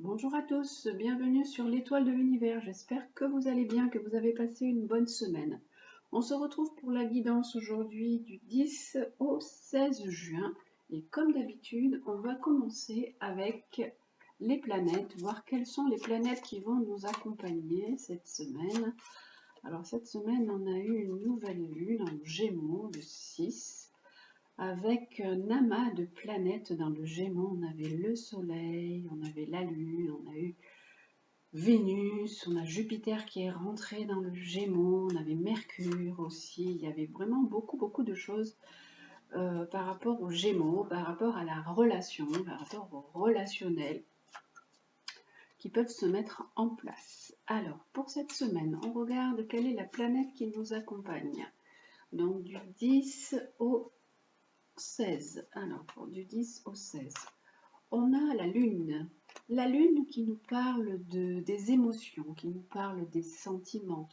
Bonjour à tous, bienvenue sur l'étoile de l'univers. J'espère que vous allez bien, que vous avez passé une bonne semaine. On se retrouve pour la guidance aujourd'hui du 10 au 16 juin. Et comme d'habitude, on va commencer avec les planètes, voir quelles sont les planètes qui vont nous accompagner cette semaine. Alors cette semaine, on a eu une nouvelle lune en Gémeaux, le 6. Avec un amas de planètes dans le Gémeaux, on avait le Soleil, on avait la Lune, on a eu Vénus, on a Jupiter qui est rentré dans le Gémeaux, on avait Mercure aussi. Il y avait vraiment beaucoup de choses par rapport aux Gémeaux, par rapport à la relation, par rapport au relationnel qui peuvent se mettre en place. Alors, pour cette semaine, on regarde quelle est la planète qui nous accompagne. Donc, du 10 au 16. Alors, du 10 au 16. On a la Lune. La Lune qui nous parle des émotions, qui nous parle des sentiments,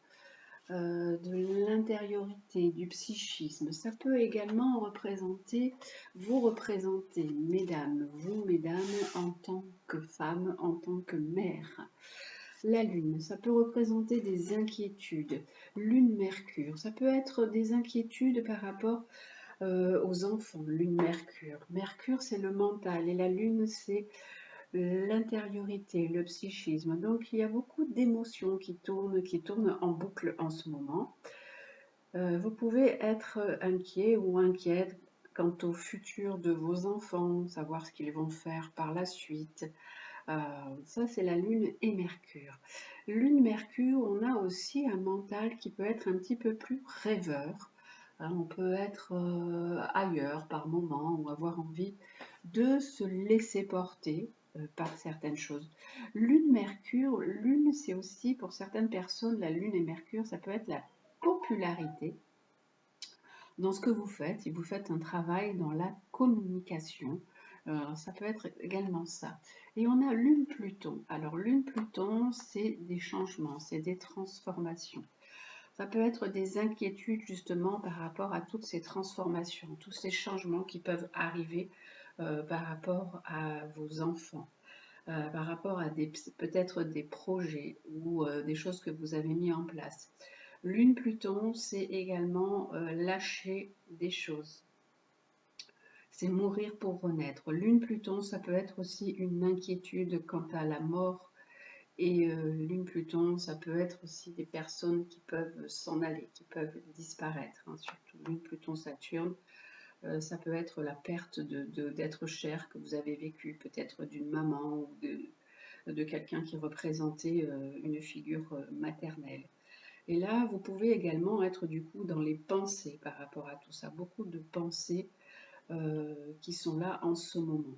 de l'intériorité, du psychisme. Ça peut également vous représenter, mesdames, vous, mesdames, en tant que femme, en tant que mère. La Lune, ça peut représenter des inquiétudes. Lune-Mercure, ça peut être des inquiétudes par rapport aux enfants. Lune-Mercure. Mercure, c'est le mental et la Lune, c'est l'intériorité, le psychisme. Donc il y a beaucoup d'émotions qui tournent en boucle en ce moment. Vous pouvez être inquiet ou inquiète quant au futur de vos enfants, savoir ce qu'ils vont faire par la suite. Ça, c'est la Lune et Mercure. Lune-Mercure, on a aussi un mental qui peut être un petit peu plus rêveur. On peut être ailleurs par moment ou avoir envie de se laisser porter par certaines choses. Lune-Mercure, Lune, c'est aussi pour certaines personnes, la Lune et Mercure, ça peut être la popularité dans ce que vous faites. Si vous faites un travail dans la communication, ça peut être également ça. Et on a Lune-Pluton. Alors Lune-Pluton, c'est des changements, c'est des transformations. Ça peut être des inquiétudes justement par rapport à toutes ces transformations, tous ces changements qui peuvent arriver par rapport à vos enfants, par rapport à peut-être des projets ou des choses que vous avez mis en place. Lune-Pluton, c'est également lâcher des choses. C'est mourir pour renaître. Lune-Pluton, ça peut être aussi une inquiétude quant à la mort. Et Lune-Pluton, ça peut être aussi des personnes qui peuvent s'en aller, qui peuvent disparaître. Surtout Lune-Pluton-Saturne, ça peut être la perte d'êtres chers que vous avez vécu, peut-être d'une maman ou de quelqu'un qui représentait une figure maternelle. Et là, vous pouvez également être du coup dans les pensées par rapport à tout ça, beaucoup de pensées qui sont là en ce moment.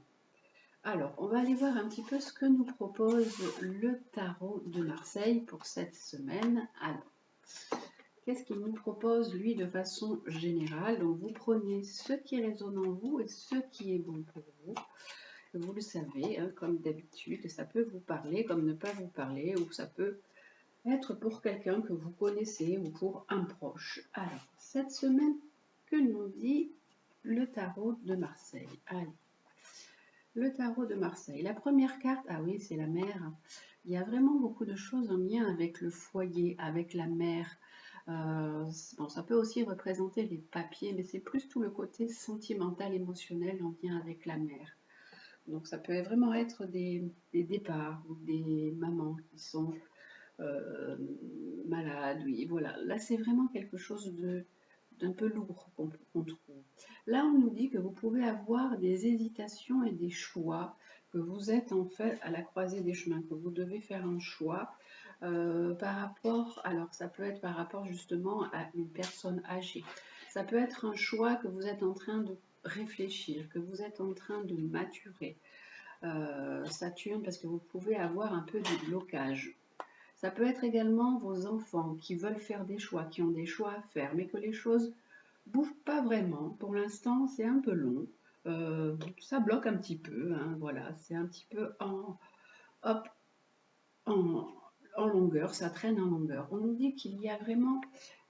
Alors, on va aller voir un petit peu ce que nous propose le tarot de Marseille pour cette semaine. Alors, qu'est-ce qu'il nous propose, lui, de façon générale? Donc, vous prenez ce qui résonne en vous et ce qui est bon pour vous. Vous le savez, hein, comme d'habitude, ça peut vous parler comme ne pas vous parler, ou ça peut être pour quelqu'un que vous connaissez ou pour un proche. Alors, cette semaine, que nous dit le tarot de Marseille? Allez. Le tarot de Marseille. La première carte, ah oui, c'est la mère. Il y a vraiment beaucoup de choses en lien avec le foyer, avec la mère. Bon, ça peut aussi représenter les papiers, mais c'est plus tout le côté sentimental, émotionnel en lien avec la mère. Donc ça peut vraiment être des départs ou des mamans qui sont malades. Oui, voilà. Là, c'est vraiment quelque chose d'un peu lourd qu'on trouve. Là, on nous dit que vous pouvez avoir des hésitations et des choix, que vous êtes en fait à la croisée des chemins, que vous devez faire un choix par rapport, alors ça peut être par rapport justement à une personne âgée. Ça peut être un choix que vous êtes en train de réfléchir, que vous êtes en train de maturer. Saturne, parce que vous pouvez avoir un peu de blocage. Ça peut être également vos enfants qui veulent faire des choix, qui ont des choix à faire, mais que les choses bougent pas vraiment. Pour l'instant, c'est un peu long. Ça bloque un petit peu, hein, voilà, c'est un petit peu hop, en, en longueur, ça traîne en longueur. On nous dit qu'il y a vraiment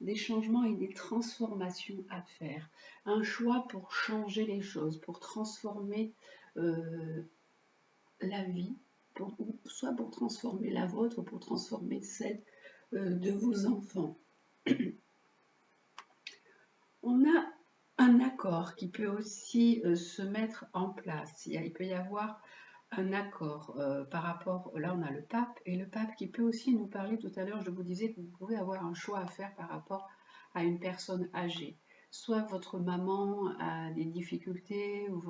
des changements et des transformations à faire. Un choix pour changer les choses, pour transformer la vie, soit pour transformer la vôtre ou pour transformer celle de vos enfants. On a un accord qui peut aussi se mettre en place. Il peut y avoir un accord par rapport, là on a le pape, et le pape qui peut aussi nous parler, tout à l'heure je vous disais que vous pouvez avoir un choix à faire par rapport à une personne âgée. Soit votre maman a des difficultés, ou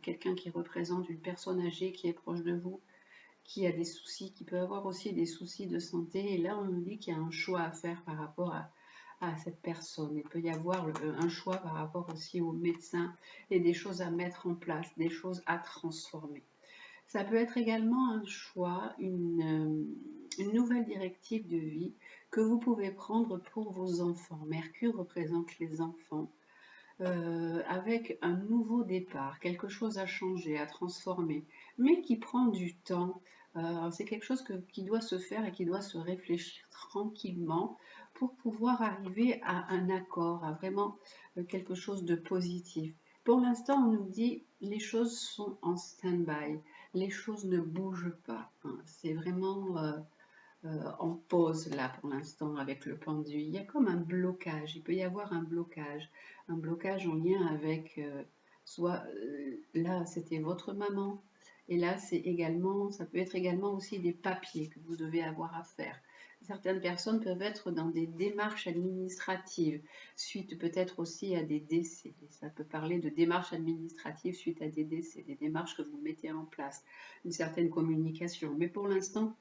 quelqu'un qui représente une personne âgée qui est proche de vous, qui a des soucis, qui peut avoir aussi des soucis de santé, et là on nous dit qu'il y a un choix à faire par rapport à cette personne. Il peut y avoir un choix par rapport aussi aux médecins et des choses à mettre en place, des choses à transformer. Ça peut être également un choix, une nouvelle directive de vie que vous pouvez prendre pour vos enfants. Mercure représente les enfants. Avec un nouveau départ, quelque chose à changer, à transformer, mais qui prend du temps. C'est quelque chose qui doit se faire et qui doit se réfléchir tranquillement pour pouvoir arriver à un accord, à vraiment quelque chose de positif. Pour l'instant, on nous dit les choses sont en stand-by, les choses ne bougent pas. Hein. C'est vraiment en pause là pour l'instant avec le pendu. Il y a comme un blocage, il peut y avoir un blocage en lien avec soit là c'était votre maman, et là c'est également, ça peut être également aussi des papiers que vous devez avoir à faire. Certaines personnes peuvent être dans des démarches administratives, suite peut-être aussi à des décès. Et ça peut parler de démarches administratives suite à des décès, des démarches que vous mettez en place, une certaine communication. Mais pour l'instant,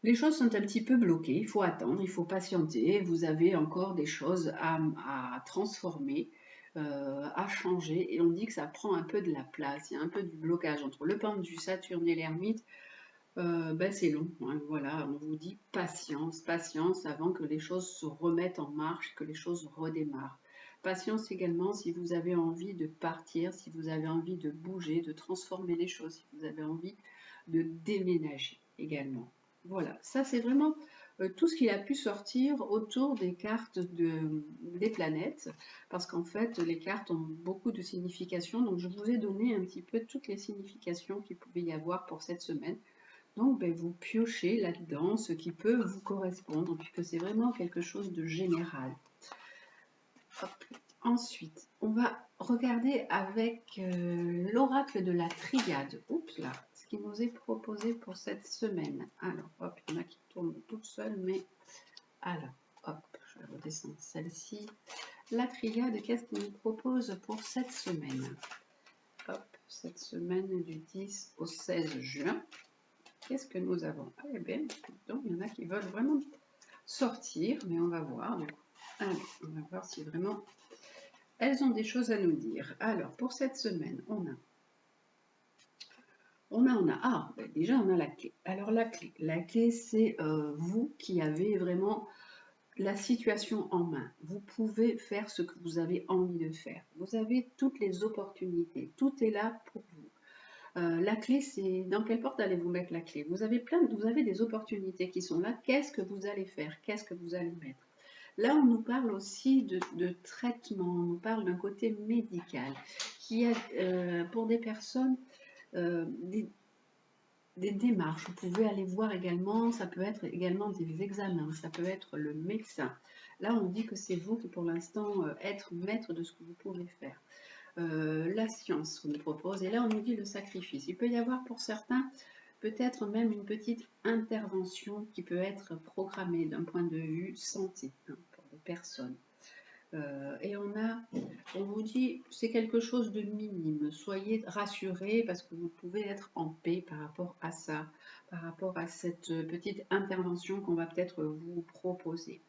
les choses sont un petit peu bloquées, il faut attendre, il faut patienter, vous avez encore des choses à transformer, à changer, et on dit que ça prend un peu de la place, il y a un peu du blocage entre le pendu, Saturne et l'ermite, ben c'est long, hein, voilà, on vous dit patience, patience avant que les choses se remettent en marche, que les choses redémarrent. Patience également si vous avez envie de partir, si vous avez envie de bouger, de transformer les choses, si vous avez envie de déménager également. Voilà, ça c'est vraiment tout ce qui a pu sortir autour des cartes des planètes, parce qu'en fait les cartes ont beaucoup de significations, donc je vous ai donné un petit peu toutes les significations qu'il pouvait y avoir pour cette semaine. Donc ben, vous piochez là-dedans ce qui peut vous correspondre, puisque c'est vraiment quelque chose de général. Hop. Ensuite, on va regarder avec l'oracle de la triade. Oups là, ce qui nous est proposé pour cette semaine. Alors, hop, il y en a qui tournent toutes seules, mais alors, hop, je vais redescendre celle-ci. La triade, qu'est-ce qu'il nous propose pour cette semaine? Hop, cette semaine du 10 au 16 juin. Qu'est-ce que nous avons? Ah, eh bien, donc, il y en a qui veulent vraiment sortir, mais on va voir. Du coup. Allez, on va voir si vraiment elles ont des choses à nous dire. Alors, pour cette semaine, on a. Ah, ben déjà, on a la clé. Alors, la clé, c'est vous qui avez vraiment la situation en main. Vous pouvez faire ce que vous avez envie de faire. Vous avez toutes les opportunités. Tout est là pour vous. La clé, c'est dans quelle porte allez-vous mettre la clé? Vous avez des opportunités qui sont là. Qu'est-ce que vous allez faire? Qu'est-ce que vous allez mettre? Là, on nous parle aussi de traitement, on nous parle d'un côté médical, qui est pour des personnes des démarches. Vous pouvez aller voir également, ça peut être également des examens, ça peut être le médecin. Là, on dit que c'est vous qui, pour l'instant, être maître de ce que vous pouvez faire. La science qu'on nous propose, et là, on nous dit le sacrifice. Il peut y avoir pour certains peut-être même une petite intervention qui peut être programmée d'un point de vue santé pour des personnes. Et on vous dit, c'est quelque chose de minime. Soyez rassurés parce que vous pouvez être en paix par rapport à ça, par rapport à cette petite intervention qu'on va peut-être vous proposer.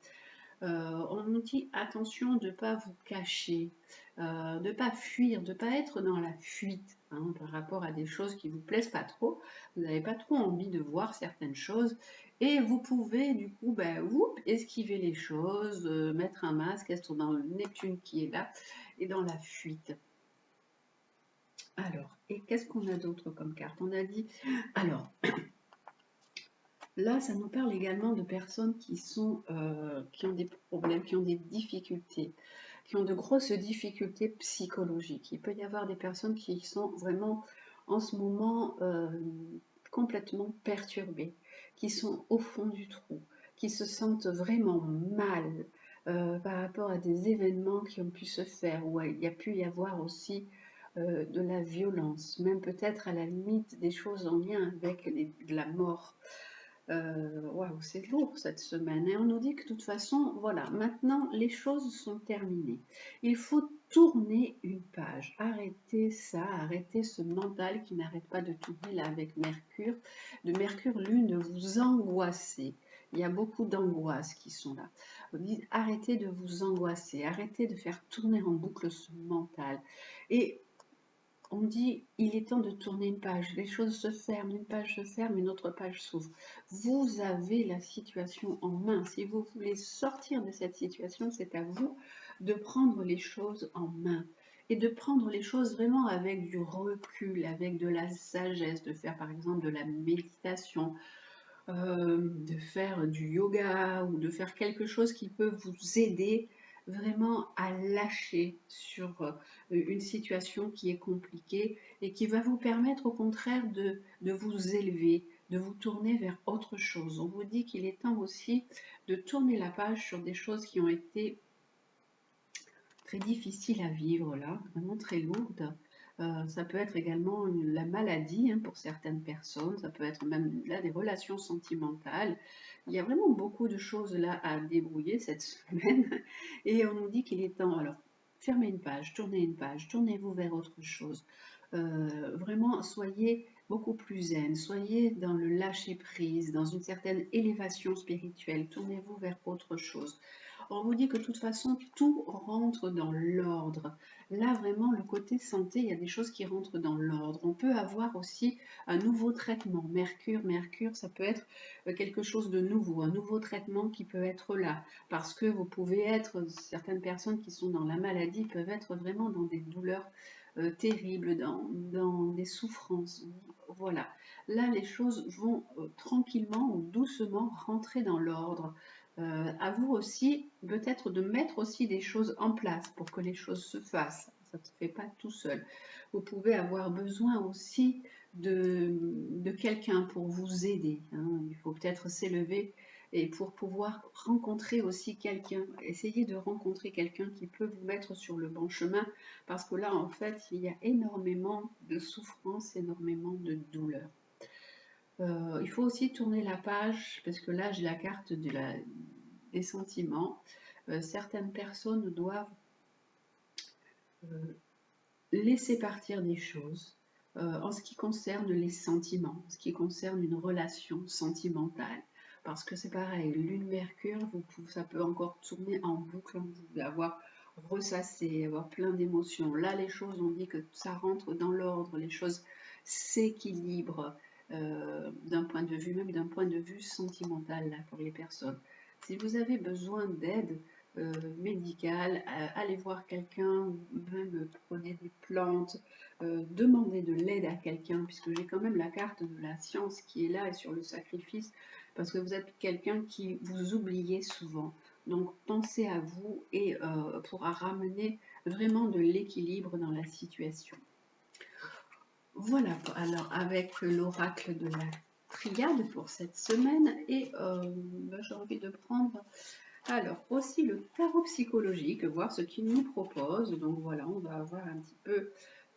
On nous dit attention de ne pas vous cacher, de ne pas fuir, de ne pas être dans la fuite par rapport à des choses qui ne vous plaisent pas trop. Vous n'avez pas trop envie de voir certaines choses et vous pouvez du coup esquiver les choses, mettre un masque, être dans le Neptune qui est là et dans la fuite. Alors, et qu'est-ce qu'on a d'autre comme carte? On a dit, alors, là, ça nous parle également de personnes qui ont des problèmes, qui ont des difficultés, qui ont de grosses difficultés psychologiques. Il peut y avoir des personnes qui sont vraiment en ce moment complètement perturbés, qui sont au fond du trou, qui se sentent vraiment mal par rapport à des événements qui ont pu se faire, où il y a pu y avoir aussi de la violence, même peut-être à la limite des choses en lien avec de la mort. Waouh, c'est lourd cette semaine. Et on nous dit que de toute façon, voilà, maintenant les choses sont terminées. Il faut tourner une page. Arrêtez ça, arrêtez ce mental qui n'arrête pas de tourner là avec Mercure, de Mercure Lune, de vous angoisser. Il y a beaucoup d'angoisses qui sont là. On dit, arrêtez de vous angoisser, arrêtez de faire tourner en boucle ce mental. Et on dit, il est temps de tourner une page. Les choses se ferment, une page se ferme, une autre page s'ouvre. Vous avez la situation en main. Si vous voulez sortir de cette situation, c'est à vous de prendre les choses en main. Et de prendre les choses vraiment avec du recul, avec de la sagesse, de faire par exemple de la méditation, de faire du yoga ou de faire quelque chose qui peut vous aider vraiment à lâcher sur une situation qui est compliquée et qui va vous permettre au contraire de vous élever, de vous tourner vers autre chose. On vous dit qu'il est temps aussi de tourner la page sur des choses qui ont été très difficiles à vivre là, vraiment très lourdes. Ça peut être également la maladie pour certaines personnes, ça peut être même là des relations sentimentales. Il y a vraiment beaucoup de choses là à débrouiller cette semaine et on nous dit qu'il est temps. Alors, fermez une page, tournez-vous vers autre chose. Vraiment, soyez beaucoup plus zen, soyez dans le lâcher prise, dans une certaine élévation spirituelle, tournez-vous vers autre chose. On vous dit que de toute façon, tout rentre dans l'ordre. Là, vraiment, le côté santé, il y a des choses qui rentrent dans l'ordre. On peut avoir aussi un nouveau traitement. Mercure, ça peut être quelque chose de nouveau, un nouveau traitement qui peut être là. Parce que vous pouvez être, certaines personnes qui sont dans la maladie peuvent être vraiment dans des douleurs terribles, dans des souffrances. Voilà. Là, les choses vont tranquillement ou doucement rentrer dans l'ordre. À vous aussi, peut-être de mettre aussi des choses en place pour que les choses se fassent. Ça ne se fait pas tout seul. Vous pouvez avoir besoin aussi de quelqu'un pour vous aider. Il faut peut-être s'élever et pour pouvoir rencontrer aussi quelqu'un. Essayez de rencontrer quelqu'un qui peut vous mettre sur le bon chemin parce que là, en fait, il y a énormément de souffrance, énormément de douleur. Il faut aussi tourner la page, parce que là j'ai la carte des sentiments. Certaines personnes doivent laisser partir des choses en ce qui concerne les sentiments, en ce qui concerne une relation sentimentale. Parce que c'est pareil, Lune-Mercure, ça peut encore tourner en boucle, vous pouvez avoir ressassé, avoir plein d'émotions. Là, les choses, on dit que ça rentre dans l'ordre, les choses s'équilibrent d'un point de vue, même d'un point de vue sentimental là, pour les personnes. Si vous avez besoin d'aide, médicale, allez voir quelqu'un, même prenez des plantes, demandez de l'aide à quelqu'un, puisque j'ai quand même la carte de la science qui est là et sur le sacrifice, parce que vous êtes quelqu'un qui vous oubliez souvent. Donc pensez à vous et pourra ramener vraiment de l'équilibre dans la situation. Voilà, alors avec l'oracle de la triade pour cette semaine et j'ai envie de prendre alors, aussi le tarot psychologique, voir ce qu'il nous propose. Donc voilà, on va avoir un petit peu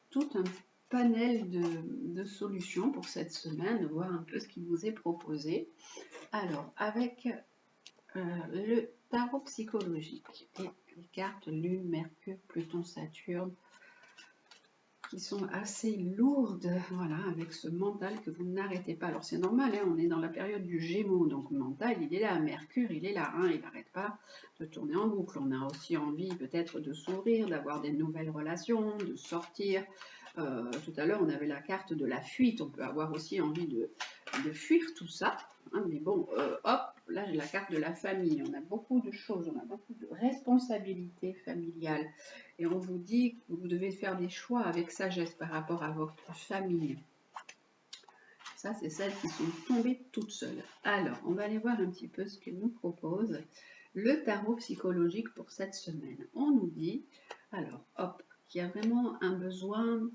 tout un panel de solutions pour cette semaine, voir un peu ce qui nous est proposé. Alors, avec le tarot psychologique et les cartes Lune, Mercure, Pluton, Saturne, qui sont assez lourdes, voilà, avec ce mental que vous n'arrêtez pas. Alors c'est normal, on est dans la période du Gémeaux, donc le mental, il est là, Mercure, il est là, il n'arrête pas de tourner en boucle. On a aussi envie peut-être de sourire, d'avoir des nouvelles relations, de sortir. Tout à l'heure, on avait la carte de la fuite, on peut avoir aussi envie de fuir tout ça, mais bon, hop, là j'ai la carte de la famille, on a beaucoup de choses, on a beaucoup de responsabilités familiales. Et on vous dit que vous devez faire des choix avec sagesse par rapport à votre famille. Ça, c'est celles qui sont tombées toutes seules. Alors, on va aller voir un petit peu ce qu'elle nous propose. Le tarot psychologique pour cette semaine. On nous dit, alors, hop, qu'il y a vraiment un besoin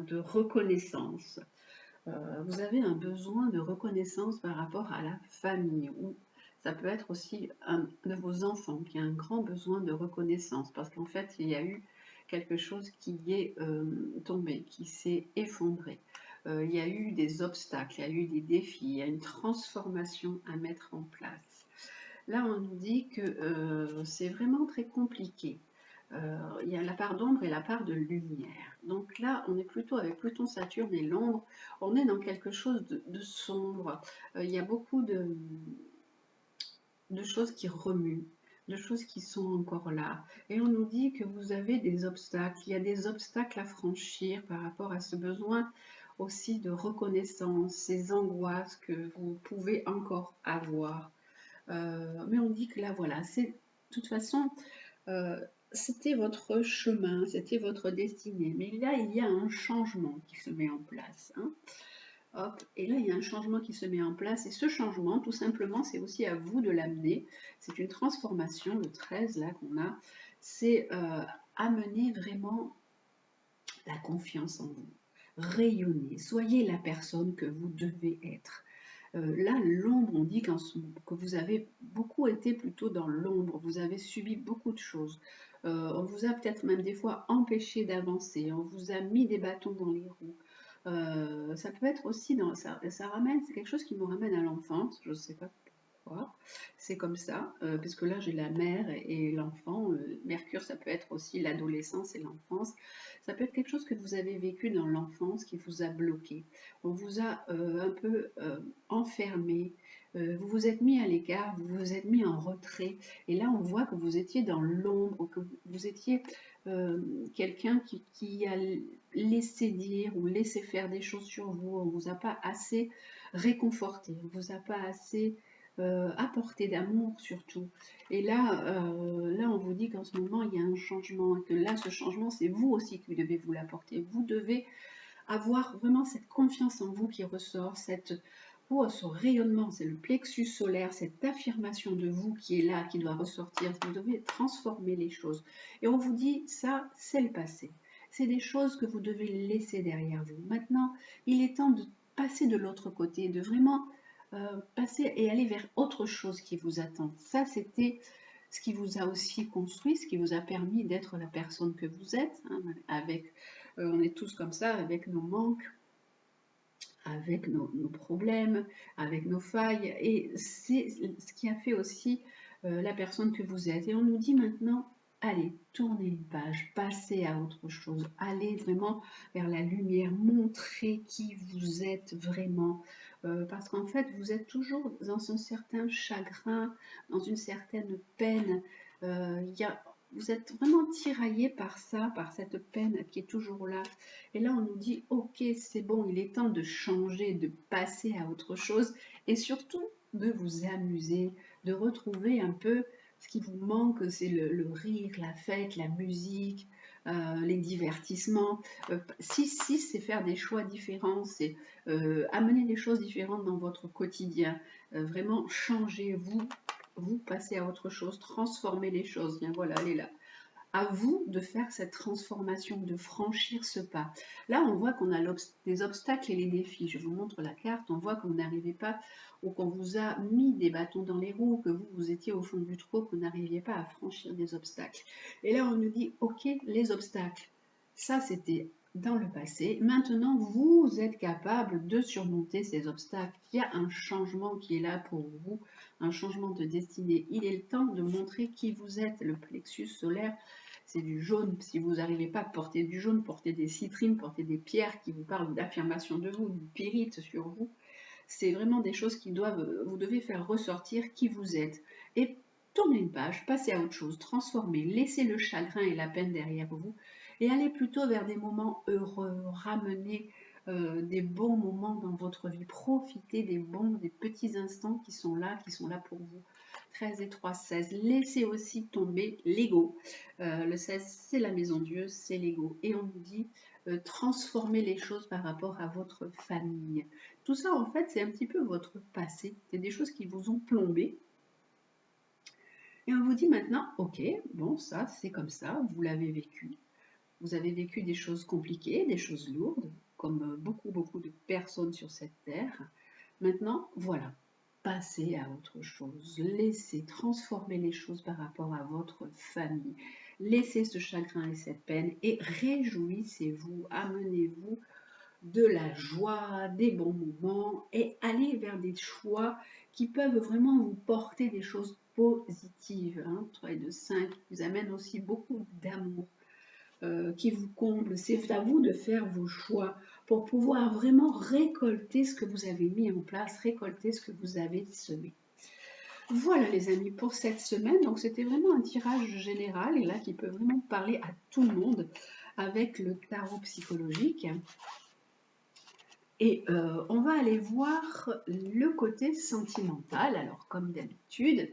de reconnaissance. Vous avez un besoin de reconnaissance par rapport à la famille, ou ça peut être aussi un de vos enfants qui a un grand besoin de reconnaissance, parce qu'en fait, il y a eu quelque chose qui est tombé, qui s'est effondré. Il y a eu des obstacles, il y a eu des défis, il y a une transformation à mettre en place. Là, on nous dit que c'est vraiment très compliqué. Il y a la part d'ombre et la part de lumière. Donc là, on est plutôt avec Pluton, Saturne et l'ombre. On est dans quelque chose de sombre. Il y a beaucoup de choses qui remuent, de choses qui sont encore là. Et on nous dit que vous avez des obstacles. Il y a des obstacles à franchir par rapport à ce besoin aussi de reconnaissance, ces angoisses que vous pouvez encore avoir. Mais on dit que là, voilà, c'est de toute façon, euh, c'était votre chemin, c'était votre destinée. Mais là, il y a un changement qui se met en place, hein. Hop, et là, il y a un changement qui se met en place. Et ce changement, tout simplement, c'est aussi à vous de l'amener. C'est une transformation, le 13 là qu'on a. C'est amener vraiment la confiance en vous. Rayonnez, soyez la personne que vous devez être. Là, l'ombre, on dit que vous avez beaucoup été plutôt dans l'ombre, vous avez subi beaucoup de choses. On vous a peut-être même des fois empêché d'avancer, on vous a mis des bâtons dans les roues. Ça peut être aussi, ça ramène, c'est quelque chose qui me ramène à l'enfance, je ne sais pas pourquoi, c'est comme ça, parce que là j'ai la mère et l'enfant, Mercure ça peut être aussi l'adolescence et l'enfance, ça peut être quelque chose que vous avez vécu dans l'enfance qui vous a bloqué. On vous a un peu enfermé, vous vous êtes mis à l'écart, vous vous êtes mis en retrait, et là on voit que vous étiez dans l'ombre, que vous étiez quelqu'un qui a laissé dire ou laissé faire des choses sur vous, on ne vous a pas assez réconforté, on ne vous a pas assez apporté d'amour surtout. Et là, là, on vous dit qu'en ce moment, il y a un changement, et que là, ce changement, c'est vous aussi qui devez vous l'apporter. Vous devez avoir vraiment cette confiance en vous qui ressort, ce rayonnement, c'est le plexus solaire, cette affirmation de vous qui est là, qui doit ressortir. Vous devez transformer les choses. Et on vous dit, ça, c'est le passé. C'est des choses que vous devez laisser derrière vous. Maintenant, il est temps de passer de l'autre côté, de vraiment passer et aller vers autre chose qui vous attend. Ça, c'était ce qui vous a aussi construit, ce qui vous a permis d'être la personne que vous êtes, hein, avec, on est tous comme ça, avec nos manques, avec nos problèmes, avec nos failles, et c'est ce qui a fait aussi la personne que vous êtes. Et on nous dit maintenant, allez, tournez une page, passez à autre chose, allez vraiment vers la lumière, montrez qui vous êtes vraiment, parce qu'en fait, vous êtes toujours dans un certain chagrin, dans une certaine peine. Vous êtes vraiment tiraillé par ça, par cette peine qui est toujours là. Et là, on nous dit, ok, c'est bon, il est temps de changer, de passer à autre chose et surtout de vous amuser, de retrouver un peu ce qui vous manque, c'est le rire, la fête, la musique, les divertissements. Si c'est faire des choix différents, c'est amener des choses différentes dans votre quotidien, vraiment changer, vous passez à autre chose, transformer les choses. Bien voilà, elle est là. À vous de faire cette transformation, de franchir ce pas. Là, on voit qu'on a des obstacles et les défis. Je vous montre la carte, on voit que vous n'arrivez pas, ou qu'on vous a mis des bâtons dans les roues, que vous étiez au fond du trou, que vous n'arriviez pas à franchir des obstacles. Et là, on nous dit, ok, les obstacles, ça c'était dans le passé. Maintenant, vous êtes capable de surmonter ces obstacles. Il y a un changement qui est là pour vous, un changement de destinée. Il est le temps de montrer qui vous êtes. Le plexus solaire, c'est du jaune. Si vous n'arrivez pas à porter du jaune, portez des citrines, portez des pierres qui vous parlent d'affirmation de vous, du pyrite sur vous. C'est vraiment des choses vous devez faire ressortir qui vous êtes. Et tournez une page, passez à autre chose, transformez, laissez le chagrin et la peine derrière vous et allez plutôt vers des moments heureux, ramenez des bons moments dans votre vie, profitez des petits instants qui sont là pour vous. 13 et 3, 16. Laissez aussi tomber l'ego. Le 16, c'est la maison Dieu, c'est l'ego. Et on nous dit transformer les choses par rapport à votre famille. Tout ça, en fait, c'est un petit peu votre passé. C'est des choses qui vous ont plombé. Et on vous dit maintenant, ok, bon, ça, c'est comme ça, vous l'avez vécu. Vous avez vécu des choses compliquées, des choses lourdes, comme beaucoup de personnes sur cette terre. Maintenant, voilà, passez à autre chose. Laissez transformer les choses par rapport à votre famille. Laissez ce chagrin et cette peine et réjouissez-vous, amenez-vous de la joie, des bons moments et allez vers des choix qui peuvent vraiment vous porter des choses positives. Hein. 3 et 2, 5 vous amène aussi beaucoup d'amour qui vous comble. C'est à vous de faire vos choix pour pouvoir vraiment récolter ce que vous avez mis en place, récolter ce que vous avez semé. Voilà les amis pour cette semaine. Donc c'était vraiment un tirage général et là qui peut vraiment parler à tout le monde avec le tarot psychologique. Et on va aller voir le côté sentimental. Alors comme d'habitude,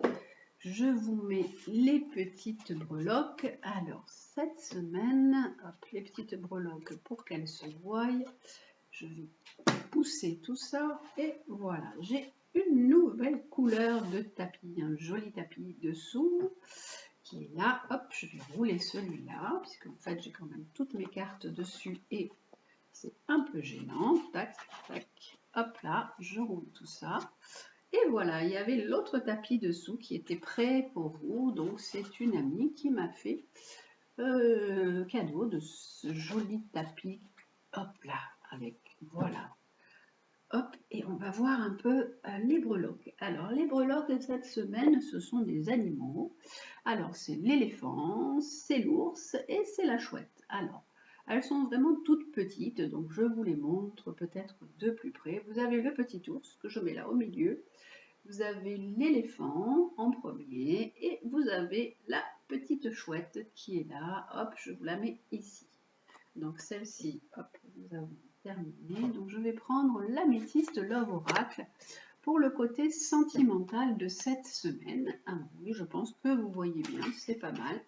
je vous mets les petites breloques. Alors cette semaine, hop, les petites breloques pour qu'elles se voient. Je vais pousser tout ça et voilà, j'ai une nouvelle couleur de tapis, un joli tapis dessous qui est là. Hop, je vais rouler celui-là puisque en fait j'ai quand même toutes mes cartes dessus et c'est un peu gênant. Tac, tac, hop là, je roule tout ça. Et voilà, il y avait l'autre tapis dessous qui était prêt pour vous. Donc c'est une amie qui m'a fait cadeau de ce joli tapis. Hop là, avec, voilà. Hop, et on va voir un peu les breloques. Alors, les breloques de cette semaine, ce sont des animaux. Alors, c'est l'éléphant, c'est l'ours et c'est la chouette. Alors, elles sont vraiment toutes petites, donc je vous les montre peut-être de plus près. Vous avez le petit ours que je mets là au milieu. Vous avez l'éléphant en premier et vous avez la petite chouette qui est là. Hop, je vous la mets ici. Donc celle-ci, hop, nous avons terminé. Donc je vais prendre l'améthyste Love Oracle pour le côté sentimental de cette semaine. Ah oui, je pense que vous voyez bien, c'est pas mal.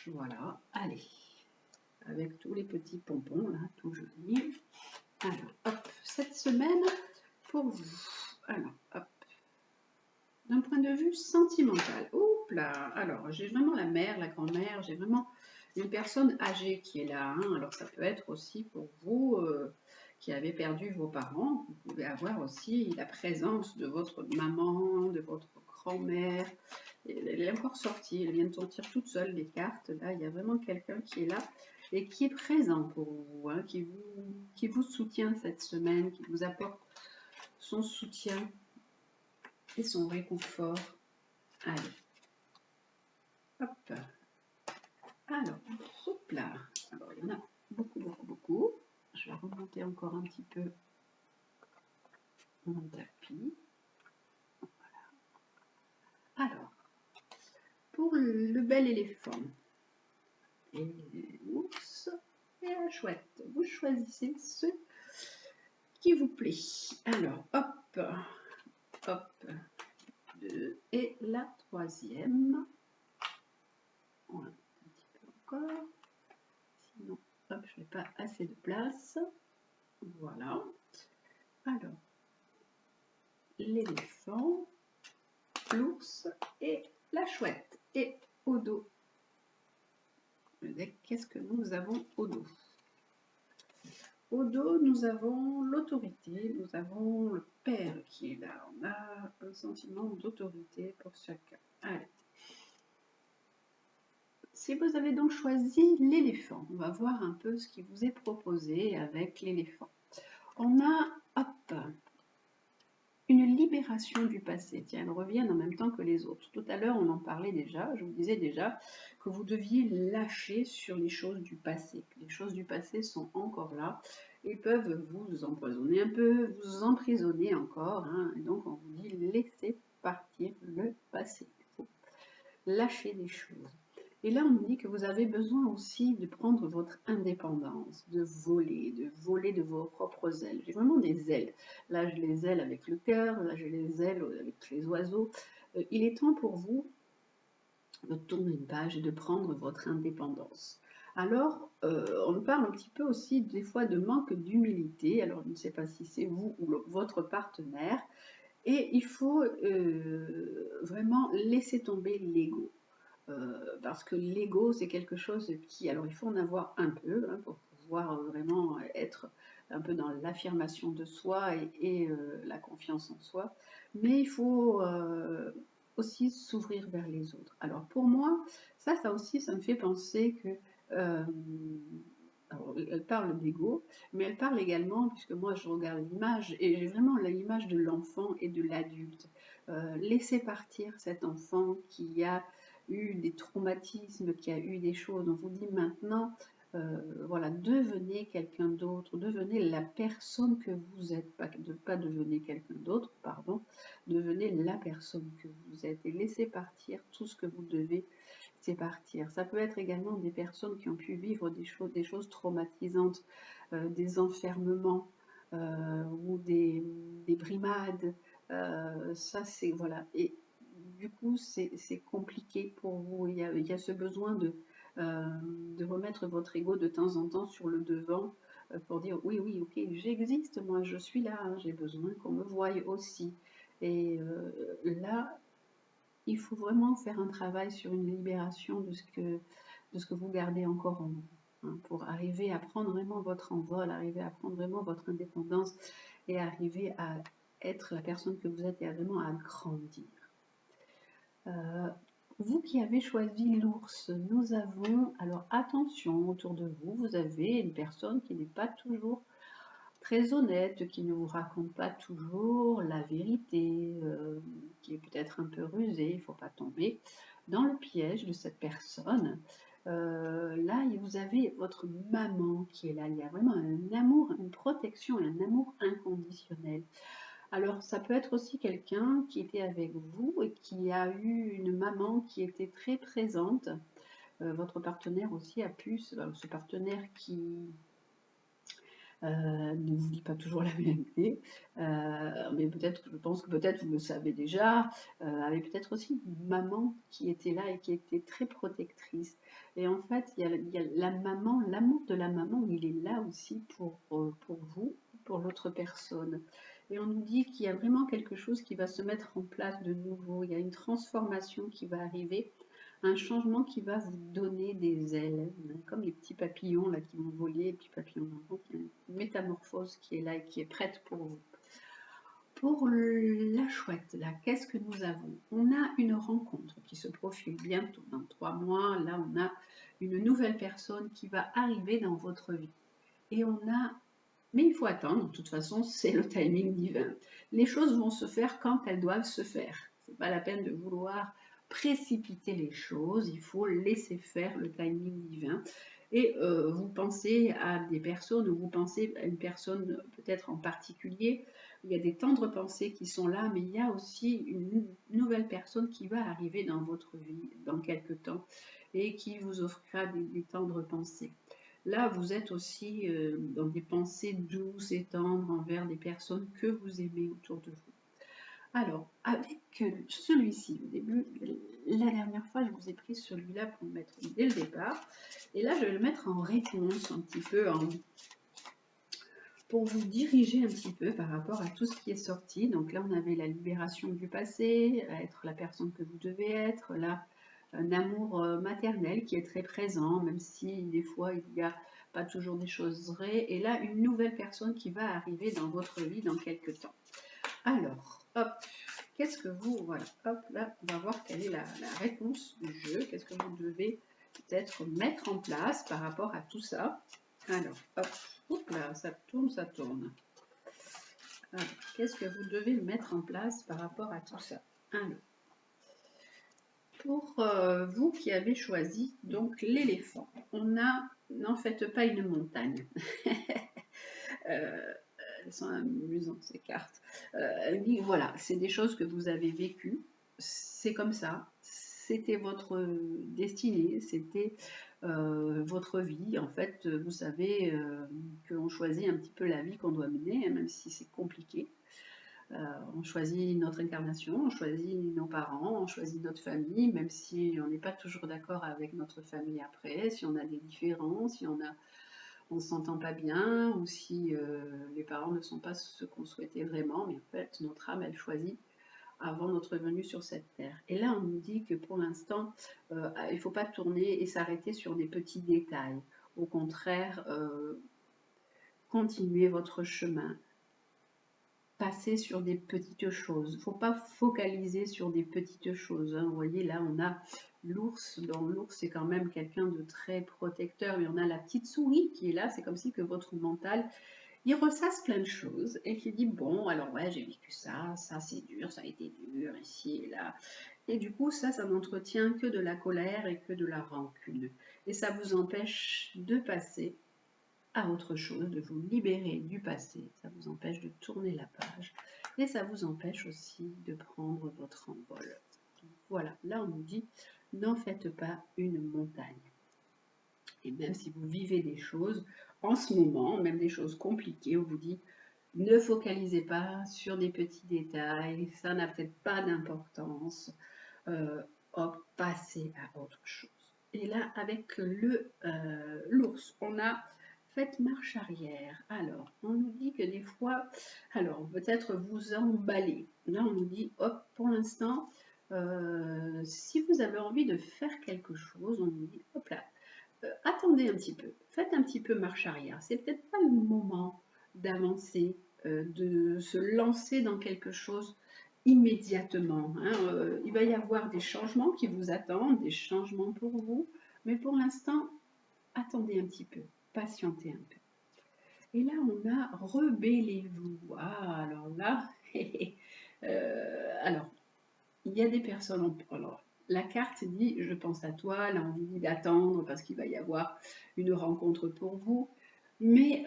Voilà, allez, avec tous les petits pompons là, tout joli. Alors, hop, cette semaine pour vous. Alors, hop. D'un point de vue sentimental, oups là, alors j'ai vraiment la mère, la grand-mère, j'ai vraiment une personne âgée qui est là. Hein. Alors ça peut être aussi pour vous qui avez perdu vos parents, vous pouvez avoir aussi la présence de votre maman, de votre grand-mère. Elle est encore sortie, elle vient de sortir toute seule les cartes. Là, il y a vraiment quelqu'un qui est là et qui est présent pour vous, hein, qui vous soutient cette semaine, qui vous apporte son soutien et son réconfort. Allez, hop. Alors, hop là. Alors, il y en a beaucoup. Je vais remonter encore un petit peu mon tapis. Voilà. Alors, pour le bel éléphant et l'ours et la chouette, vous choisissez ce qui vous plaît. Alors, hop, hop, 2 et la troisième. Voilà, un petit peu encore. Sinon, hop, je n'ai pas assez de place. Voilà. Alors, l'éléphant, l'ours et la chouette. Et au dos, qu'est-ce que nous avons au dos? Au dos, nous avons l'autorité, nous avons le père qui est là. On a un sentiment d'autorité pour chacun. Allez. Si vous avez donc choisi l'éléphant, on va voir un peu ce qui vous est proposé avec l'éléphant. On a, hop, une libération du passé. Tiens, elles reviennent en même temps que les autres. Tout à l'heure, on en parlait déjà, je vous disais déjà que vous deviez lâcher sur les choses du passé. Les choses du passé sont encore là et peuvent vous empoisonner un peu, vous emprisonner encore. Hein, et donc, on vous dit laissez partir le passé. Il faut lâcher des choses. Et là, on nous dit que vous avez besoin aussi de prendre votre indépendance, de voler de vos propres ailes. J'ai vraiment des ailes. Là, j'ai les ailes avec le cœur, là, j'ai les ailes avec les oiseaux. Il est temps pour vous de tourner une page et de prendre votre indépendance. Alors, on parle un petit peu aussi des fois de manque d'humilité. Alors, je ne sais pas si c'est vous ou votre partenaire. Et il faut vraiment laisser tomber l'ego. parce que l'ego, c'est quelque chose qui, alors il faut en avoir un peu hein, pour pouvoir vraiment être un peu dans l'affirmation de soi et la confiance en soi, mais il faut aussi s'ouvrir vers les autres. Alors pour moi, ça aussi, ça me fait penser que euh, alors, elle parle d'ego, mais elle parle également, puisque moi je regarde l'image, et j'ai vraiment l'image de l'enfant et de l'adulte. Laissez partir cet enfant qui a eu des traumatismes, qui a eu des choses. On vous dit maintenant, voilà, devenez quelqu'un d'autre, devenez la personne que vous êtes, pas devenez quelqu'un d'autre, pardon, devenez la personne que vous êtes et laissez partir tout ce que vous devez c'est partir. Ça peut être également des personnes qui ont pu vivre des choses traumatisantes, des enfermements ou des brimades. Ça, c'est voilà. Et du coup, c'est compliqué pour vous. Il y a ce besoin de remettre votre ego de temps en temps sur le devant pour dire oui, oui, ok, j'existe, moi, je suis là, hein, j'ai besoin qu'on me voie aussi. Et là, il faut vraiment faire un travail sur une libération de ce que vous gardez encore en vous, hein, pour arriver à prendre vraiment votre envol, arriver à prendre vraiment votre indépendance et arriver à être la personne que vous êtes et à vraiment à grandir. Euh, Vous qui avez choisi l'ours, nous avons, alors attention, autour de vous, vous avez une personne qui n'est pas toujours très honnête, qui ne vous raconte pas toujours la vérité, qui est peut-être un peu rusé, il ne faut pas tomber dans le piège de cette personne. Là, vous avez votre maman qui est là, il y a vraiment un amour, une protection et un amour inconditionnel. Alors, ça peut être aussi quelqu'un qui était avec vous et qui a eu une maman qui était très présente. Votre partenaire aussi a pu, ce partenaire qui ne vous dit pas toujours la vérité, mais peut-être, je pense que peut-être vous le savez déjà, avait peut-être aussi une maman qui était là et qui était très protectrice. Et en fait, il y a la maman, l'amour de la maman, il est là aussi pour vous, pour l'autre personne. Et on nous dit qu'il y a vraiment quelque chose qui va se mettre en place de nouveau, il y a une transformation qui va arriver un changement qui va vous donner des ailes, comme les petits papillons là qui vont voler, les petits papillons marrons, il y a une métamorphose qui est là et qui est prête pour vous. Pour la chouette, là, qu'est-ce que nous avons? On a une rencontre qui se profile bientôt, dans 3 mois. Là, on a une nouvelle personne qui va arriver dans votre vie. Et on a mais il faut attendre, de toute façon, c'est le timing divin. Les choses vont se faire quand elles doivent se faire. Ce n'est pas la peine de vouloir précipiter les choses, il faut laisser faire le timing divin. Et vous pensez à des personnes, ou vous pensez à une personne peut-être en particulier, il y a des tendres pensées qui sont là, mais il y a aussi une nouvelle personne qui va arriver dans votre vie dans quelques temps et qui vous offrira des tendres pensées. Là, vous êtes aussi dans des pensées douces et tendres envers des personnes que vous aimez autour de vous. Alors, avec celui-ci, au début, la dernière fois, je vous ai pris celui-là pour le mettre dès le départ. Et là, je vais le mettre en réponse, un petit peu pour vous diriger un petit peu par rapport à tout ce qui est sorti. Donc là, on avait la libération du passé, être la personne que vous devez être, là, un amour maternel qui est très présent, même si des fois il n'y a pas toujours des choses vraies. Et là, une nouvelle personne qui va arriver dans votre vie dans quelques temps. Alors, hop, qu'est-ce que vous, voilà, hop, là, on va voir quelle est la réponse du jeu. Qu'est-ce que vous devez peut-être mettre en place par rapport à tout ça. Alors, hop là, ça tourne, ça tourne. Qu'est-ce que vous devez mettre en place par rapport à tout ça? Alors, pour vous qui avez choisi donc l'éléphant, on a, n'en faites pas une montagne. Elles sont amusantes ces cartes. Elle dit voilà, c'est des choses que vous avez vécues, c'est comme ça, c'était votre destinée, c'était votre vie. En fait, vous savez qu'on choisit un petit peu la vie qu'on doit mener, hein, même si c'est compliqué. On choisit notre incarnation, on choisit nos parents, on choisit notre famille, même si on n'est pas toujours d'accord avec notre famille après, si on a des différences, si on ne s'entend pas bien, ou si les parents ne sont pas ce qu'on souhaitait vraiment, mais en fait, notre âme, elle choisit avant notre venue sur cette terre. Et là, on nous dit que pour l'instant, il ne faut pas tourner et s'arrêter sur des petits détails. Au contraire, continuez votre chemin. Passez sur des petites choses. Il ne faut pas focaliser sur des petites choses. Hein. Vous voyez, là, on a l'ours. Dans l'ours, c'est quand même quelqu'un de très protecteur. Et on a la petite souris qui est là. C'est comme si que votre mental, il ressasse plein de choses et qui dit, bon, alors ouais, j'ai vécu ça, ça c'est dur, ça a été dur, ici et là. Et du coup, ça n'entretient que de la colère et que de la rancune. Et ça vous empêche de passer à autre chose, de vous libérer du passé, ça vous empêche de tourner la page et ça vous empêche aussi de prendre votre envol. Voilà, là on nous dit, n'en faites pas une montagne. Et même si vous vivez des choses en ce moment, même des choses compliquées, on vous dit, ne focalisez pas sur des petits détails, ça n'a peut-être pas d'importance, hop, passez à autre chose. Et là, avec l'ours, on a fait marche arrière. Alors, on nous dit que des fois, alors peut-être vous emballez. Là, on nous dit, hop, pour l'instant, si vous avez envie de faire quelque chose, on nous dit, hop là, attendez un petit peu, faites un petit peu marche arrière. C'est peut-être pas le moment d'avancer, de se lancer dans quelque chose immédiatement. Hein. Il va y avoir des changements qui vous attendent, des changements pour vous, mais pour l'instant, attendez un petit peu, patientez un peu. Et là, on a rebellez-vous. Ah, alors là, alors, il y a des personnes, alors, la carte dit je pense à toi, là on vous dit d'attendre parce qu'il va y avoir une rencontre pour vous, mais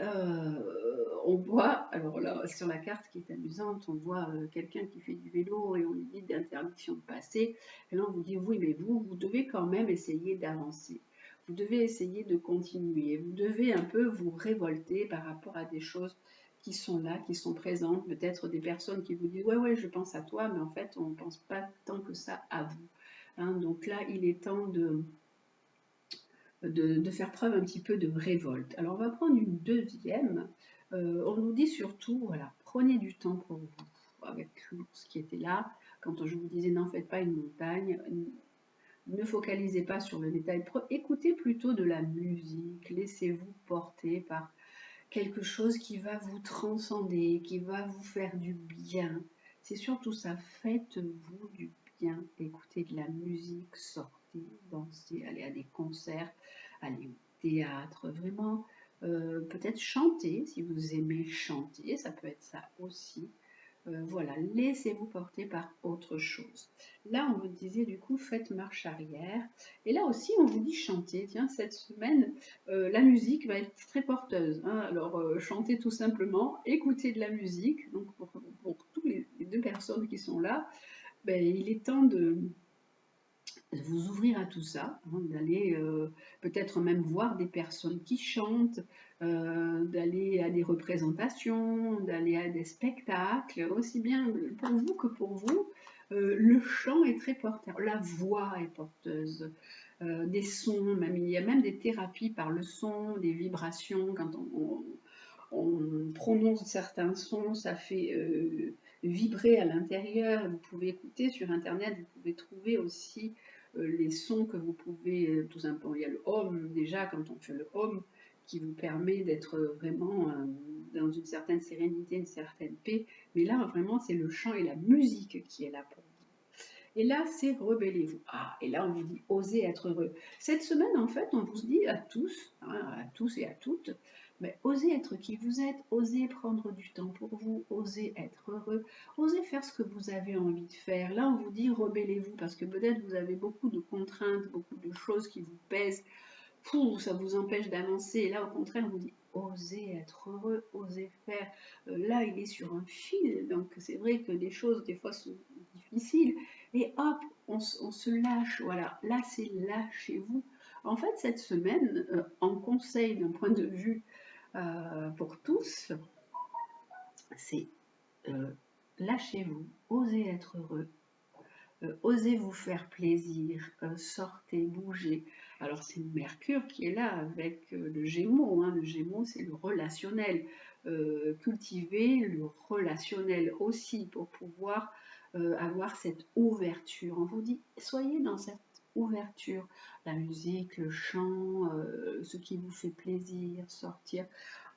on voit, alors là sur la carte qui est amusante, on voit quelqu'un qui fait du vélo et on lui dit d'interdiction de passer, et là on vous dit oui mais vous devez quand même essayer d'avancer, vous devez essayer de continuer, vous devez un peu vous révolter par rapport à des choses qui sont là, qui sont présentes, peut-être des personnes qui vous disent ouais je pense à toi, mais en fait on ne pense pas tant que ça à vous. Hein, donc là il est temps de faire preuve un petit peu de révolte. Alors on va prendre une deuxième. On nous dit surtout, voilà, prenez du temps pour vous, avec l'ours qui était là. Quand je vous disais n'en faites pas une montagne, ne focalisez pas sur le détail, écoutez plutôt de la musique, laissez-vous porter par quelque chose qui va vous transcender, qui va vous faire du bien. C'est surtout ça, faites-vous du bien, écoutez de la musique, sortez, dansez, allez à des concerts, allez au théâtre, vraiment, peut-être chanter, si vous aimez chanter, ça peut être ça aussi. Voilà, laissez-vous porter par autre chose. Là, on vous disait du coup, faites marche arrière. Et là aussi, on vous dit chanter. Tiens, cette semaine, la musique va être très porteuse. Hein. Alors, chantez tout simplement, écoutez de la musique. Donc, pour toutes les deux personnes qui sont là, ben, il est temps de vous ouvrir à tout ça, hein, d'aller peut-être même voir des personnes qui chantent, d'aller à des représentations, d'aller à des spectacles, aussi bien pour vous que pour vous. Le chant est très porteur, la voix est porteuse, des sons, même, il y a même des thérapies par le son, des vibrations, quand on prononce certains sons, ça fait vibrer à l'intérieur. Vous pouvez écouter sur Internet, vous pouvez trouver aussi les sons que vous pouvez, tout simplement, il y a le home déjà, quand on fait le home, qui vous permet d'être vraiment dans une certaine sérénité, une certaine paix. Mais là, vraiment, c'est le chant et la musique qui est là pour vous. Et là, c'est rebellez-vous. Ah, et là, on vous dit osez être heureux. Cette semaine, en fait, on vous dit à tous, hein, à tous et à toutes, mais osez être qui vous êtes, osez prendre du temps pour vous, osez être heureux, osez faire ce que vous avez envie de faire. Là, on vous dit rebellez-vous parce que peut-être vous avez beaucoup de contraintes, beaucoup de choses qui vous pèsent. Ça vous empêche d'avancer. Et là, au contraire, on vous dit osez être heureux, osez faire. Là, il est sur un fil, donc c'est vrai que les choses, des fois, sont difficiles. Et hop, on se lâche. Voilà, là, c'est lâchez-vous. En fait, cette semaine, en conseil d'un point de vue pour tous, c'est lâchez-vous, osez être heureux, osez vous faire plaisir, sortez, bougez. Alors c'est Mercure qui est là avec le Gémeaux. Hein. Le Gémeaux, c'est le relationnel. cultiver le relationnel aussi pour pouvoir avoir cette ouverture. On vous dit, soyez dans cette ouverture. La musique, le chant, ce qui vous fait plaisir, sortir.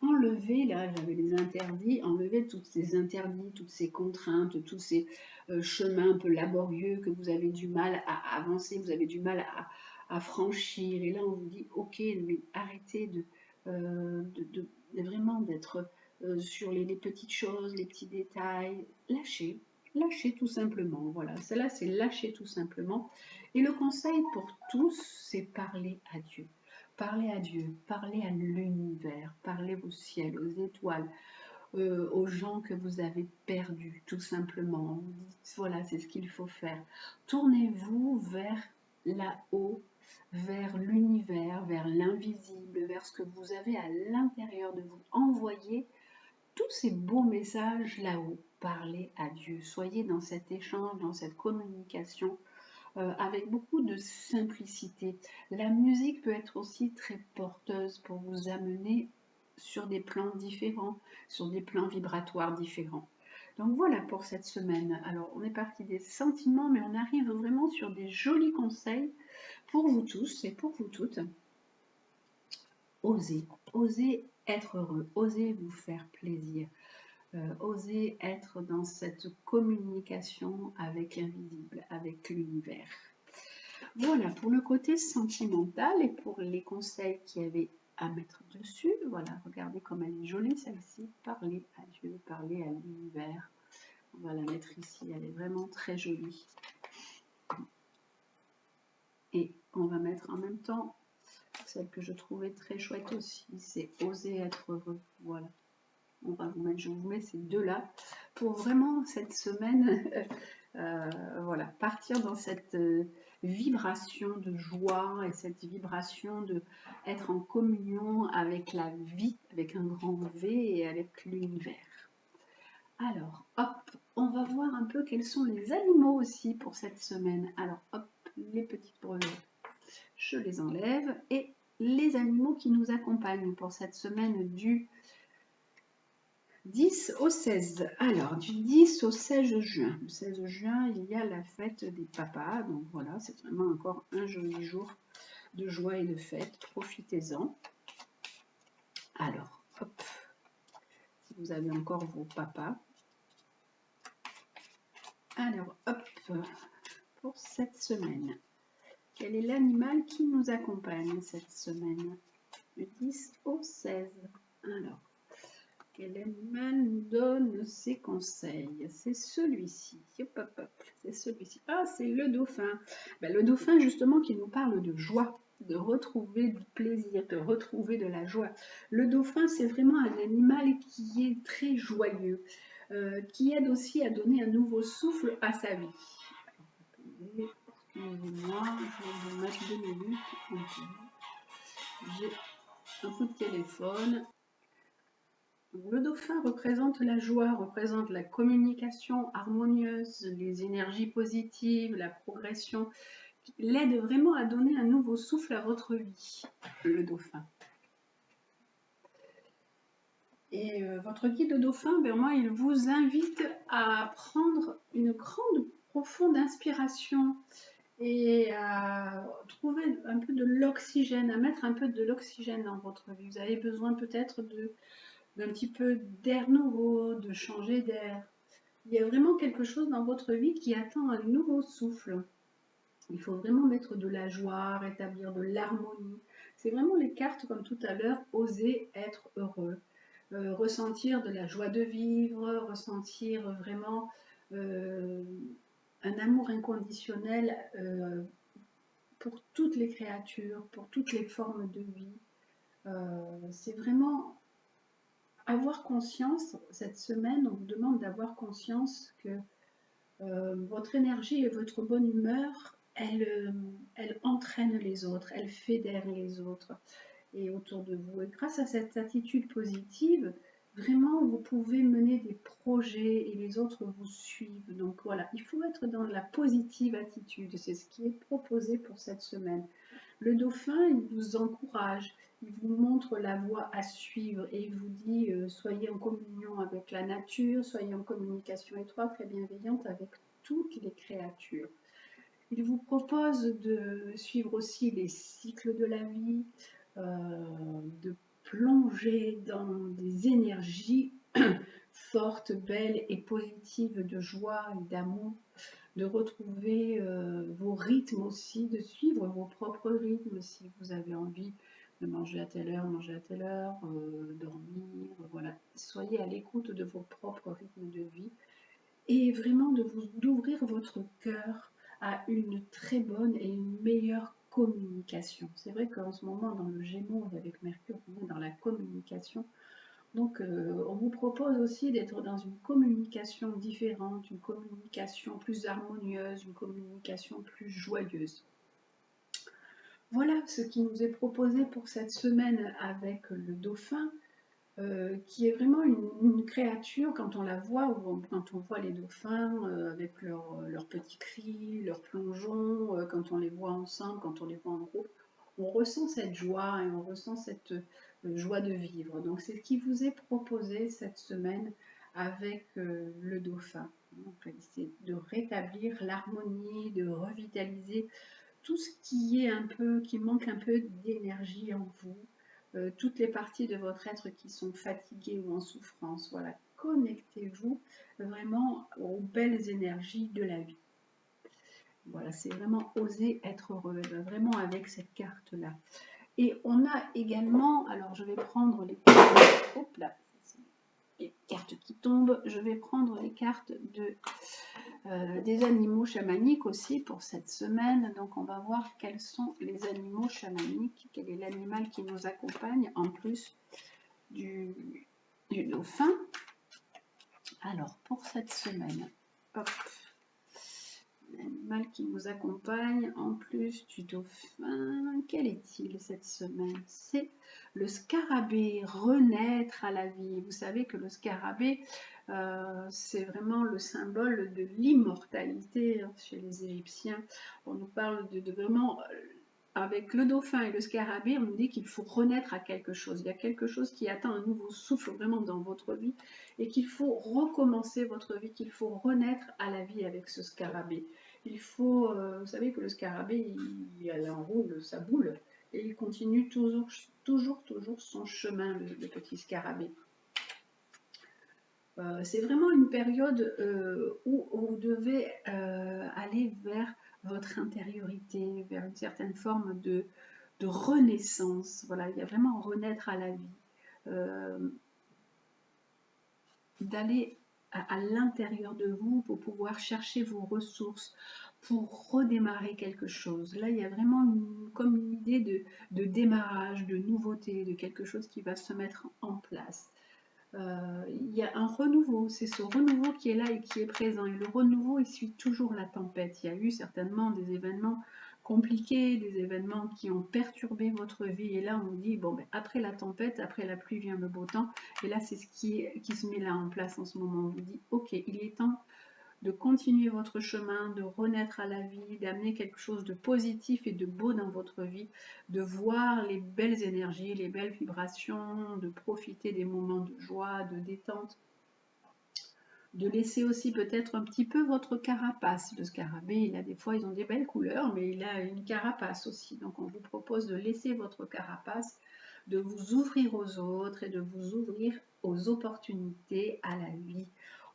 Enlevez, là j'avais les interdits, enlevez tous ces interdits, toutes ces contraintes, tous ces chemins un peu laborieux que vous avez du mal à avancer, vous avez du mal à franchir. Et là on vous dit, ok, mais arrêtez de vraiment d'être sur les petites choses, les petits détails. Lâchez, lâchez tout simplement. Voilà, celle-là c'est lâcher tout simplement. Et le conseil pour tous, c'est parler à Dieu. Parlez à Dieu, parlez à l'univers, parlez au ciel, aux étoiles, aux gens que vous avez perdus, tout simplement. Vous dites, voilà, c'est ce qu'il faut faire. Tournez-vous vers là-haut, vers l'univers, vers l'invisible, vers ce que vous avez à l'intérieur de vous. Envoyez tous ces beaux messages là-haut. Parlez à Dieu. Soyez dans cet échange, dans cette communication avec beaucoup de simplicité. La musique peut être aussi très porteuse pour vous amener sur des plans différents, sur des plans vibratoires différents. Donc voilà pour cette semaine. Alors on est parti des sentiments, mais on arrive vraiment sur des jolis conseils pour vous tous et pour vous toutes. Osez, osez être heureux, osez vous faire plaisir. Osez être dans cette communication avec l'invisible, avec l'univers. Voilà pour le côté sentimental et pour les conseils qu'il y avait à mettre dessus. Voilà, regardez comme elle est jolie celle-ci. Parlez à Dieu, parlez à l'univers. On va la mettre ici, elle est vraiment très jolie. Et on va mettre en même temps celle que je trouvais très chouette aussi, c'est oser être heureux. Voilà. On va vous mettre, je vous mets ces deux-là pour vraiment cette semaine, voilà, partir dans cette vibration de joie et cette vibration de être en communion avec la vie, avec un grand V et avec l'univers. Alors, hop, on va voir un peu quels sont les animaux aussi pour cette semaine. Alors, hop, les petites brevets, je les enlève et les animaux qui nous accompagnent pour cette semaine du 10 au 16. Alors, du 10 au 16 juin. Le 16 juin, il y a la fête des papas. Donc voilà, c'est vraiment encore un joli jour de joie et de fête. Profitez-en. Alors, hop, si vous avez encore vos papas. Alors, hop, pour cette semaine. Quel est l'animal qui nous accompagne cette semaine? Du 10 au 16. Alors, quel animal nous donne ses conseils? C'est celui-ci. C'est celui-ci. Ah, c'est le dauphin. Ben, le dauphin, justement, qui nous parle de joie, de retrouver du plaisir, de retrouver de la joie. Le dauphin, c'est vraiment un animal qui est très joyeux, qui aide aussi à donner un nouveau souffle à sa vie. Excusez-moi, je vais vous mettre 2 minutes. J'ai un coup de téléphone. Le dauphin représente la joie, représente la communication harmonieuse, les énergies positives, la progression, l'aide vraiment à donner un nouveau souffle à votre vie, le dauphin. Et votre guide dauphin, moi, il vous invite à prendre une grande, profonde inspiration et à trouver un peu de l'oxygène, à mettre un peu de l'oxygène dans votre vie. Vous avez besoin peut-être d'un petit peu d'air nouveau, de changer d'air. Il y a vraiment quelque chose dans votre vie qui attend un nouveau souffle. Il faut vraiment mettre de la joie, rétablir de l'harmonie. C'est vraiment les cartes comme tout à l'heure, oser être heureux, ressentir de la joie de vivre, ressentir vraiment un amour inconditionnel pour toutes les créatures, pour toutes les formes de vie. C'est vraiment avoir conscience, cette semaine, on vous demande d'avoir conscience que votre énergie et votre bonne humeur, elle entraîne les autres, elle fédère les autres et autour de vous. Et grâce à cette attitude positive, vraiment, vous pouvez mener des projets et les autres vous suivent. Donc voilà, il faut être dans la positive attitude. C'est ce qui est proposé pour cette semaine. Le dauphin, il vous encourage, Il vous montre la voie à suivre et il vous dit soyez en communion avec la nature, soyez en communication étroite et bienveillante avec toutes les créatures. Il vous propose de suivre aussi les cycles de la vie, de plonger dans des énergies fortes, belles et positives de joie et d'amour, de retrouver vos rythmes aussi, de suivre vos propres rythmes si vous avez envie de manger à telle heure, dormir, voilà. Soyez à l'écoute de vos propres rythmes de vie et vraiment d'ouvrir votre cœur à une très bonne et une meilleure communication. C'est vrai qu'en ce moment, dans le Gémeaux et avec Mercure, on est dans la communication. Donc, on vous propose aussi d'être dans une communication différente, une communication plus harmonieuse, une communication plus joyeuse. Voilà ce qui nous est proposé pour cette semaine avec le dauphin, qui est vraiment une créature, quand on la voit, ou quand on voit les dauphins avec leurs petits cris, leurs plongeons, quand on les voit ensemble, quand on les voit en groupe, on ressent cette joie et on ressent cette joie de vivre. Donc c'est ce qui vous est proposé cette semaine avec le dauphin. C'est de rétablir l'harmonie, de revitaliser tout ce qui est un peu, qui manque un peu d'énergie en vous, toutes les parties de votre être qui sont fatiguées ou en souffrance. Voilà, connectez-vous vraiment aux belles énergies de la vie. Voilà, c'est vraiment oser être heureux, vraiment avec cette carte-là. Et on a également, alors je vais prendre les cartes, hop là, les cartes qui tombent, je vais prendre les cartes des animaux chamaniques aussi pour cette semaine. Donc on va voir quels sont les animaux chamaniques, quel est l'animal qui nous accompagne en plus du dauphin. Alors pour cette semaine, hop, l'animal qui nous accompagne en plus du dauphin, quel est-il cette semaine? C'est le scarabée, renaître à la vie. Vous savez que le scarabée, c'est vraiment le symbole de l'immortalité chez les Égyptiens. On nous parle de vraiment, avec le dauphin et le scarabée, on nous dit qu'il faut renaître à quelque chose. Il y a quelque chose qui atteint un nouveau souffle vraiment dans votre vie et qu'il faut recommencer votre vie, qu'il faut renaître à la vie avec ce scarabée. Il faut, vous savez que le scarabée, il enroule sa boule et il continue toujours son chemin, le petit scarabée. C'est vraiment une période où vous devez aller vers votre intériorité, vers une certaine forme de renaissance. Voilà, il y a vraiment renaître à la vie. D'aller à l'intérieur de vous pour pouvoir chercher vos ressources, pour redémarrer quelque chose. Là, il y a vraiment comme une idée de démarrage, de nouveauté, de quelque chose qui va se mettre en place. Il y a un renouveau, c'est ce renouveau qui est là et qui est présent. Et le renouveau, il suit toujours la tempête. Il y a eu certainement des événements compliqués, des événements qui ont perturbé votre vie. Et là, on dit, bon, ben, après la tempête, après la pluie vient le beau temps. Et là, c'est ce qui se met là en place en ce moment. On vous dit, ok, il est temps de continuer votre chemin, de renaître à la vie, d'amener quelque chose de positif et de beau dans votre vie, de voir les belles énergies, les belles vibrations, de profiter des moments de joie, de détente, de laisser aussi peut-être un petit peu votre carapace. Le scarabée, il a des fois, ils ont des belles couleurs, mais il a une carapace aussi. Donc on vous propose de laisser votre carapace, de vous ouvrir aux autres et de vous ouvrir aux opportunités, à la vie.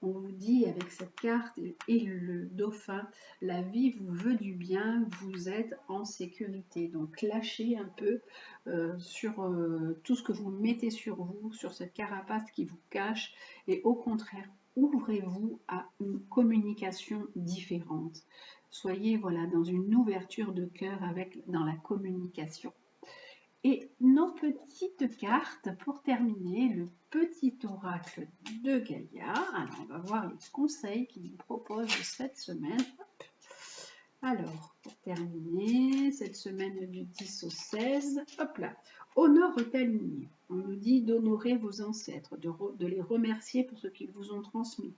On vous dit avec cette carte et le dauphin, la vie vous veut du bien, vous êtes en sécurité. Donc lâchez un peu sur tout ce que vous mettez sur vous, sur cette carapace qui vous cache, et au contraire, ouvrez-vous à une communication différente. Soyez voilà, dans une ouverture de cœur dans la communication. Et nos petites cartes, pour terminer, le petit oracle de Gaïa. Alors, on va voir les conseils qu'il nous propose cette semaine. Alors, pour terminer, cette semaine du 10 au 16, hop là, honore ta lignée. On nous dit d'honorer vos ancêtres, de les remercier pour ce qu'ils vous ont transmis.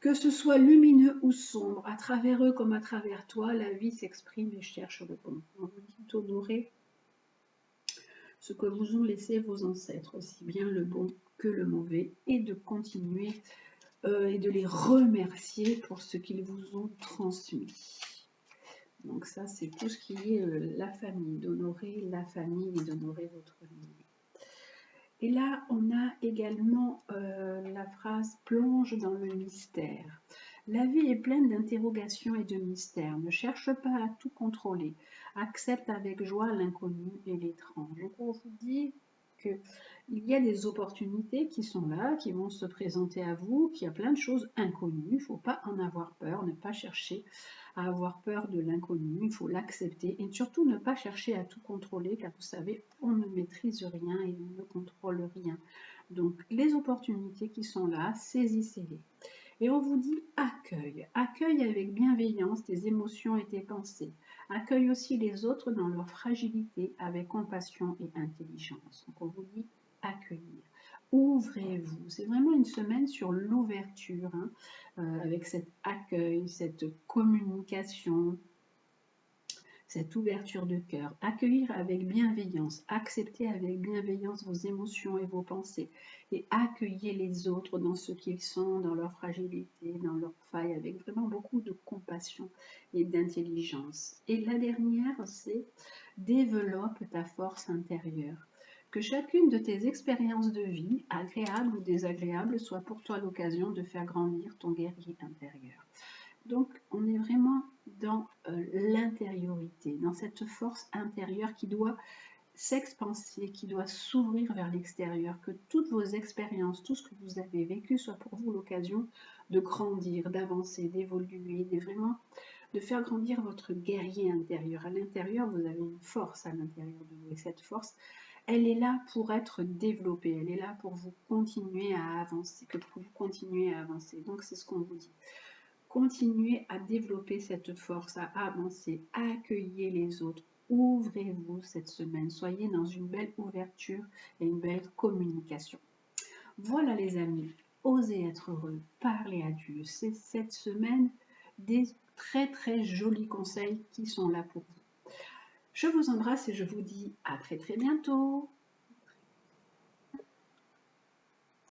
Que ce soit lumineux ou sombre, à travers eux comme à travers toi, la vie s'exprime et cherche le bon. On vous dit d'honorer ce que vous ont laissé vos ancêtres, aussi bien le bon que le mauvais, et de continuer et de les remercier pour ce qu'ils vous ont transmis. Donc ça, c'est tout ce qui est la famille, d'honorer la famille et d'honorer votre lignée. Et là, on a également la phrase « plonge dans le mystère ». La vie est pleine d'interrogations et de mystères. Ne cherche pas à tout contrôler. Accepte avec joie l'inconnu et l'étrange. Donc on vous dit qu'il y a des opportunités qui sont là, qui vont se présenter à vous, qu'il y a plein de choses inconnues. Il ne faut pas en avoir peur, ne pas chercher à avoir peur de l'inconnu. Il faut l'accepter et surtout ne pas chercher à tout contrôler, car vous savez, on ne maîtrise rien et on ne contrôle rien. Donc les opportunités qui sont là, saisissez-les. Et on vous dit accueille. Accueille avec bienveillance tes émotions et tes pensées. Accueille aussi les autres dans leur fragilité avec compassion et intelligence. Donc on vous dit accueillir. Ouvrez-vous. C'est vraiment une semaine sur l'ouverture, hein, avec cet accueil, cette communication, cette ouverture de cœur. Accueillir avec bienveillance, accepter avec bienveillance vos émotions et vos pensées et accueillir les autres dans ce qu'ils sont, dans leur fragilité, dans leurs failles, avec vraiment beaucoup de compassion et d'intelligence. Et la dernière, c'est développe ta force intérieure. Que chacune de tes expériences de vie, agréables ou désagréables, soit pour toi l'occasion de faire grandir ton guerrier intérieur. Donc, on est vraiment dans l'intériorité, dans cette force intérieure qui doit s'expanser, qui doit s'ouvrir vers l'extérieur, que toutes vos expériences, tout ce que vous avez vécu soit pour vous l'occasion de grandir, d'avancer, d'évoluer, de faire grandir votre guerrier intérieur. À l'intérieur, vous avez une force à l'intérieur de vous et cette force, elle est là pour être développée, elle est là pour vous continuer à avancer, pour vous continuer à avancer. Donc, c'est ce qu'on vous dit. Continuez à développer cette force, à avancer, à accueillir les autres. Ouvrez-vous cette semaine. Soyez dans une belle ouverture et une belle communication. Voilà les amis, osez être heureux, parlez à Dieu. C'est cette semaine des très très jolis conseils qui sont là pour vous. Je vous embrasse et je vous dis à très très bientôt.